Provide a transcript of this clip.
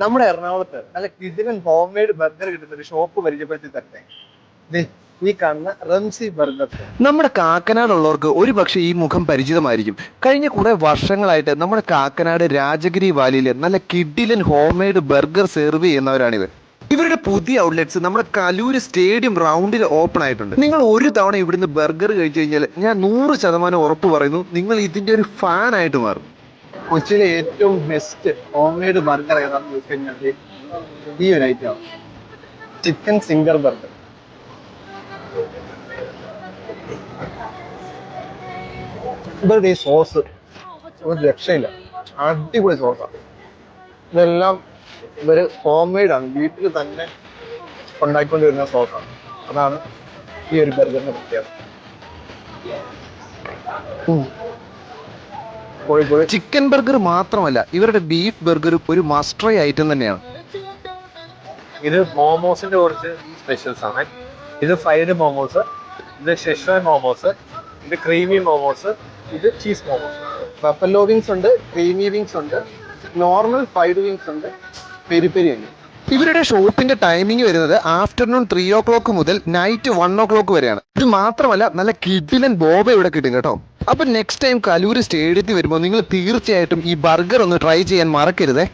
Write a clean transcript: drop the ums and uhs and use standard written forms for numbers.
നമ്മുടെ എറണാകുളത്ത് നല്ല കിടിലൻ ഹോം മെയ്ഡ് ബർഗർ കിട്ടുന്ന ഒരു ഷോപ്പ് പരിചയപ്പെടുത്തി തരട്ടെ. ദേ, ഈ കാണുന്ന റംസി ബർഗർ. നമ്മുടെ കാക്കനാടുള്ളവർക്ക് ഒരു പക്ഷേ ഈ മുഖം പരിചിതമായിരിക്കും. കഴിഞ്ഞ കുറെ വർഷങ്ങളായിട്ട് നമ്മുടെ കാക്കനാട് രാജഗിരി വാലിയിൽ നല്ല കിഡിലൻ ഹോം മെയ്ഡ് ബർഗർ സെർവ് ചെയ്യുന്നവരാണിത്. ഇവരുടെ പുതിയ ഔട്ട്ലെറ്റ്സ് നമ്മുടെ കലൂര് സ്റ്റേഡിയം റൗണ്ടിൽ ഓപ്പൺ ആയിട്ടുണ്ട്. നിങ്ങൾ ഒരു തവണ ഇവിടുന്ന് ബർഗർ കഴിച്ചു കഴിഞ്ഞാൽ ഞാൻ 100% ഉറപ്പ് പറയുന്നു, നിങ്ങൾ ഇതിന്റെ ഒരു ഫാൻ ആയിട്ട് മാറും. കൊച്ചിയിലെ ഏറ്റവും ബെസ്റ്റ് ഹോം മെയ്ഡ് ബർഗർ ഏതാണെന്ന് ചോദിച്ചു കഴിഞ്ഞാൽ ഈ ഒരു ഐറ്റം ചിക്കൻ സിംഗർ ബർഗർ. ഇവരുടെ ഈ സോസ് ഒരു രക്ഷയില്ല, അടിപൊളി സോസാണ്. ഇതെല്ലാം ഇവര് ഹോം മെയ്ഡ് ആണ്, വീട്ടിൽ തന്നെ ഉണ്ടാക്കിക്കൊണ്ടിരുന്ന സോസാണ്. അതാണ് ഈ ഒരു ബർഗറിന്റെ പ്രത്യേകത. കോഴിക്കോട് ചിക്കൻ ബർഗർ മാത്രമല്ല, ഇവരുടെ ബീഫ് ബർഗർ ഒരു മസ്റ്റ് ട്രൈ ഐറ്റം തന്നെയാണ്. ഇത് മോമോസിന്റെ കുറച്ച് സ്പെഷ്യൽസ് ആണ്. ഇത് ഫ്രൈഡ് മോമോസ്, ഇത് ഷെഷ്വാൻ മോമോസ്, ഇത് ക്രീമി മോമോസ്, ഇത് ചീസ് മോമോസ്. ബഫല്ലോ വിങ്സ് ഉണ്ട്, ക്രീമി വിങ്സ് ഉണ്ട്, നോർമൽ ഫ്രൈഡ് വിങ്സ് ഉണ്ട്, പെരി പെരി ഉണ്ട്. ഇവരുടെ ഷോപ്പിന്റെ ടൈമിംഗ് വരുന്നത് ആഫ്റ്റർനൂൺ 3 o'clock മുതൽ നൈറ്റ് 1 o'clock വരെയാണ്. ഇത് മാത്രമല്ല, നല്ല കിഡിലൻ ബോബ ഇവിടെ കിട്ടും കേട്ടോ. അപ്പൊ നെക്സ്റ്റ് ടൈം കലൂര് സ്റ്റേഡിയത്തിൽ വരുമ്പോൾ നിങ്ങൾ തീർച്ചയായിട്ടും ഈ ബർഗർ ഒന്ന് ട്രൈ ചെയ്യാൻ മറക്കരുതേ.